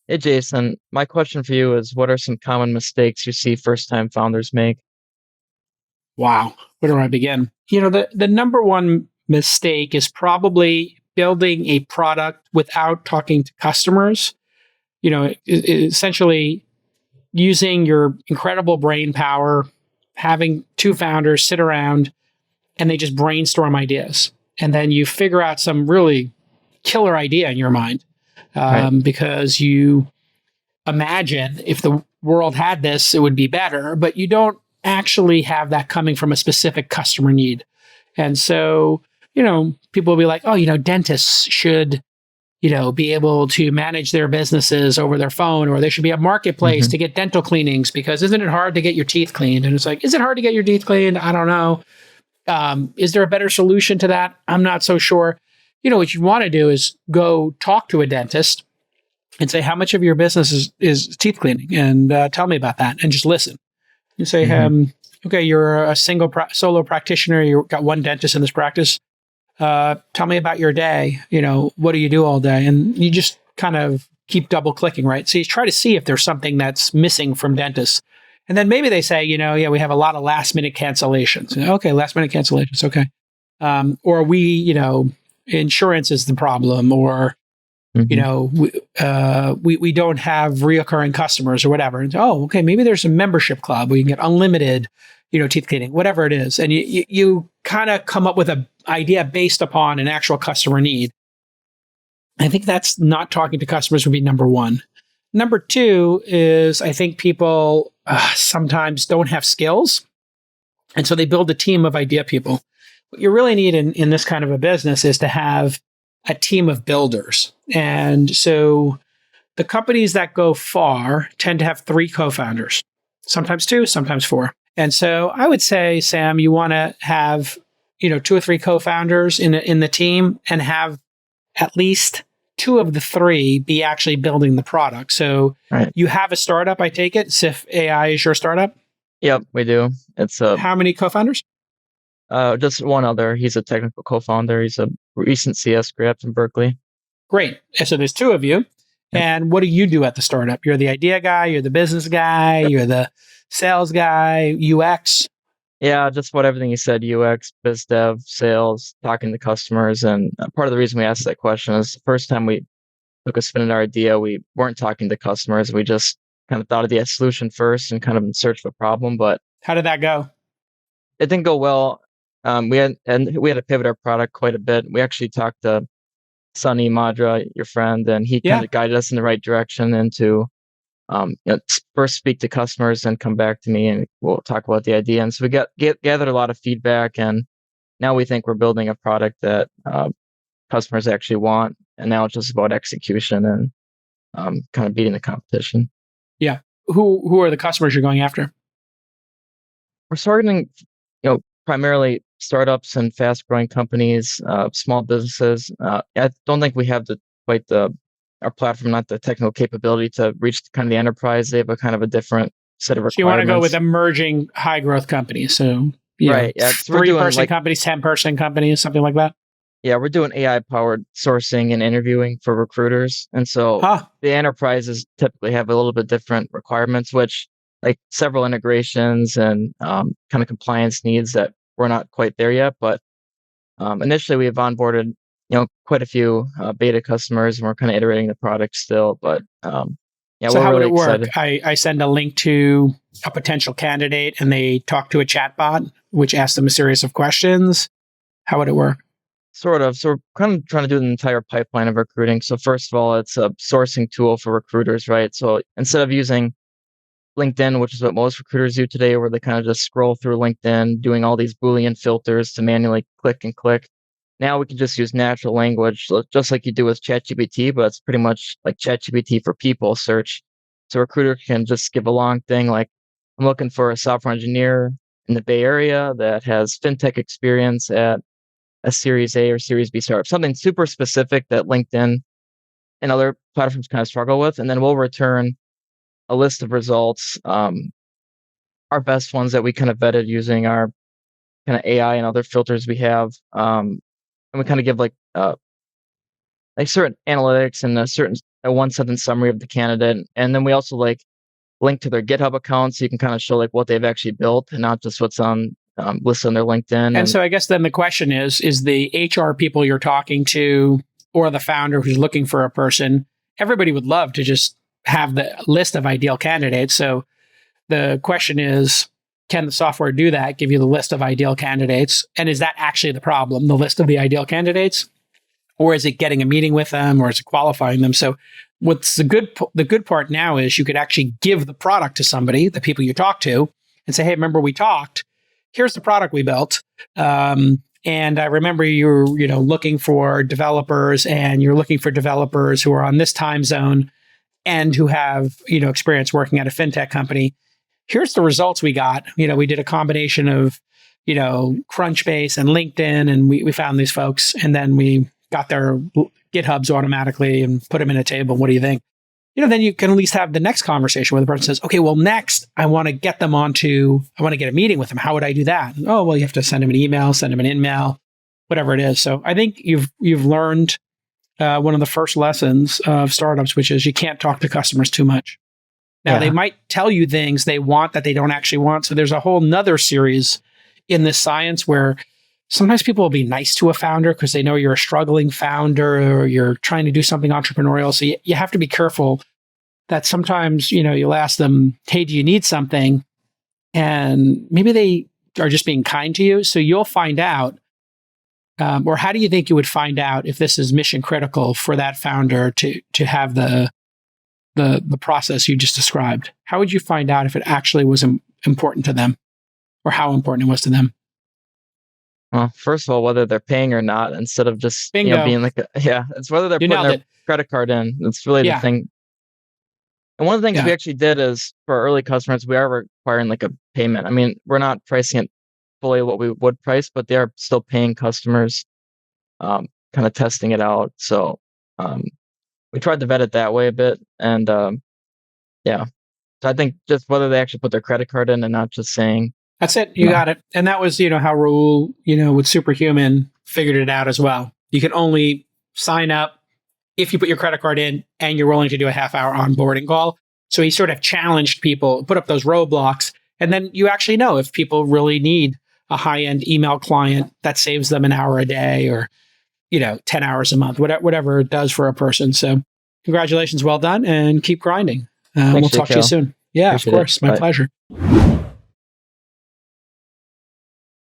Hey, Jason, my question for you is what are some common mistakes you see first-time founders make? Wow. Where do I begin? The number one mistake is probably building a product without talking to customers. Essentially using your incredible brain power, having two founders sit around and they just brainstorm ideas. And then you figure out some really killer idea in your mind Right. because you imagine if the world had this, it would be better, but you don't actually have that coming from a specific customer need. And so, people will be like, oh, dentists should, be able to manage their businesses over their phone, or there should be a marketplace hmm to get dental cleanings because isn't it hard to get your teeth cleaned? And it's like, is it hard to get your teeth cleaned? I don't know. Is there a better solution to that? I'm not so sure. What you want to do is go talk to a dentist and say, how much of your business is teeth cleaning? And tell me about that and just listen. You say, hmm okay, you're a solo practitioner. You've got one dentist in this practice. Tell me about your day. What do you do all day? And you just kind of keep double clicking, right? So you try to see if there's something that's missing from dentists. And then maybe they say, yeah, we have a lot of last minute cancellations. Okay, last minute cancellations. Okay. Or insurance is the problem, or hmm we don't have reoccurring customers or whatever. And okay, maybe there's a membership club where you can get unlimited, teeth cleaning, whatever it is. And you kind of come up with an idea based upon an actual customer need. I think that's not talking to customers would be number one. Number two is I think people sometimes don't have skills. And so they build a team of idea people. What you really need in this kind of a business is to have a team of builders. And so the companies that go far tend to have three co-founders, sometimes two, sometimes four. And so I would say, Sam, you want to have, two or three co-founders in the team and have at least two of the three be actually building the product. So Right. you have a startup, I take it. SIF AI is your startup. Yep, we do. It's How many co-founders? just one other. He's a technical co-founder. He's a recent CS grad from Berkeley. Great. So there's two of you. Yep. And what do you do at the startup? You're the idea guy, you're the business guy, you're the sales guy, UX. Yeah, just about everything you said, UX, biz dev, sales, talking to customers. And part of the reason we asked that question is the first time we took a spin at our idea, we weren't talking to customers. We just kind of thought of the solution first and kind of in search of a problem, but How did that go? it didn't go well. We had to pivot our product quite a bit. We actually talked to Sunny Madra, your friend, and he kind Yeah. of guided us in the right direction into first speak to customers and come back to me and we'll talk about the idea. And so we gathered a lot of feedback, and now we think we're building a product that customers actually want. And now it's just about execution and kind of beating the competition. Yeah. Who are the customers you're going after? We're targeting, primarily startups and fast-growing companies, small businesses. I don't think we have our platform, not the technical capability to reach kind of the enterprise. They have a kind of a different set of So you want to go with requirements. emerging high growth companies. So, Right. Yeah. So we're doing 3-person companies, 10-person companies, something like that. yeah, we're doing AI-powered sourcing and interviewing for recruiters. And so Huh. the enterprises typically have a little bit different requirements, which like several integrations and kind of compliance needs that we're not quite there yet. But initially we have onboarded, quite a few beta customers, and we're kind of iterating the product still. But yeah, So we're how would really it work? excited. I send a link to a potential candidate and they talk to a chatbot, which asks them a series of questions. How would it work? Sort of. So we're kind of trying to do an entire pipeline of recruiting. So first of all, it's a sourcing tool for recruiters, right? So instead of using LinkedIn, which is what most recruiters do today, where they kind of just scroll through LinkedIn, doing all these Boolean filters to manually click and click. Now we can just use natural language, just like you do with ChatGPT, but it's pretty much like ChatGPT for people search. So a recruiter can just give a long thing like, I'm looking for a software engineer in the Bay Area that has fintech experience at a Series A or Series B startup, something super specific that LinkedIn and other platforms kind of struggle with. And then we'll return a list of results, our best ones that we kind of vetted using our kind of AI and other filters we have. And we kind of give like certain analytics and certain a one sentence summary of the candidate. And then we also like link to their GitHub account so you can kind of show like what they've actually built and not just what's on listed on their LinkedIn. And so I guess then the question is the HR people you're talking to or the founder who's looking for a person, everybody would love to just have the list of ideal candidates. So the question is, can the software do that, give you the list of ideal candidates? And is that actually the problem, the list of the ideal candidates? Or is it getting a meeting with them, or is it qualifying them? So what's the good part now is you could actually give the product to somebody, the people you talk to, and say, hey, remember we talked? Here's the product we built. And I remember you're looking for developers, and you're looking for developers who are on this time zone and who have experience working at a fintech company. Here's the results we got. We did a combination of Crunchbase and LinkedIn, and we found these folks, and then we got their GitHubs automatically and put them in a table. What do you think? Then you can at least have the next conversation where the person says, okay, well, next I want to get a meeting with them. How would I do that? Oh, well, you have to send them an email, send them an email, whatever it is. So I think you've learned one of the first lessons of startups, which is you can't talk to customers too much. Now, They might tell you things they want that they don't actually want. So there's a whole nother series in this science where sometimes people will be nice to a founder because they know you're a struggling founder or you're trying to do something entrepreneurial. So you have to be careful that sometimes, you'll ask them, hey, do you need something? And maybe they are just being kind to you. So you'll find out, or how do you think you would find out if this is mission critical for that founder to have the process you just described? How would you find out if it actually was important to them, or how important it was to them? Well, first of all, whether they're paying or not, instead of just Bingo. being like, it's whether they're putting their credit card in. It's really the thing. And one of the things we actually did is for our early customers, we are requiring like a payment. I mean, we're not pricing it fully what we would price, but they are still paying customers, kind of testing it out. So we tried to vet it that way a bit. And so I think just whether they actually put their credit card in and not just saying, that's it. You got it. And that was, how Raul, with Superhuman figured it out as well. You can only sign up if you put your credit card in and you're willing to do a half-hour onboarding call. So he sort of challenged people, put up those roadblocks, and then you actually know if people really need a high-end email client that saves them an hour a day or, 10 hours a month, whatever it does for a person. So congratulations, well done, and keep grinding. We'll talk to you soon. Yeah, Appreciate of course. My pleasure.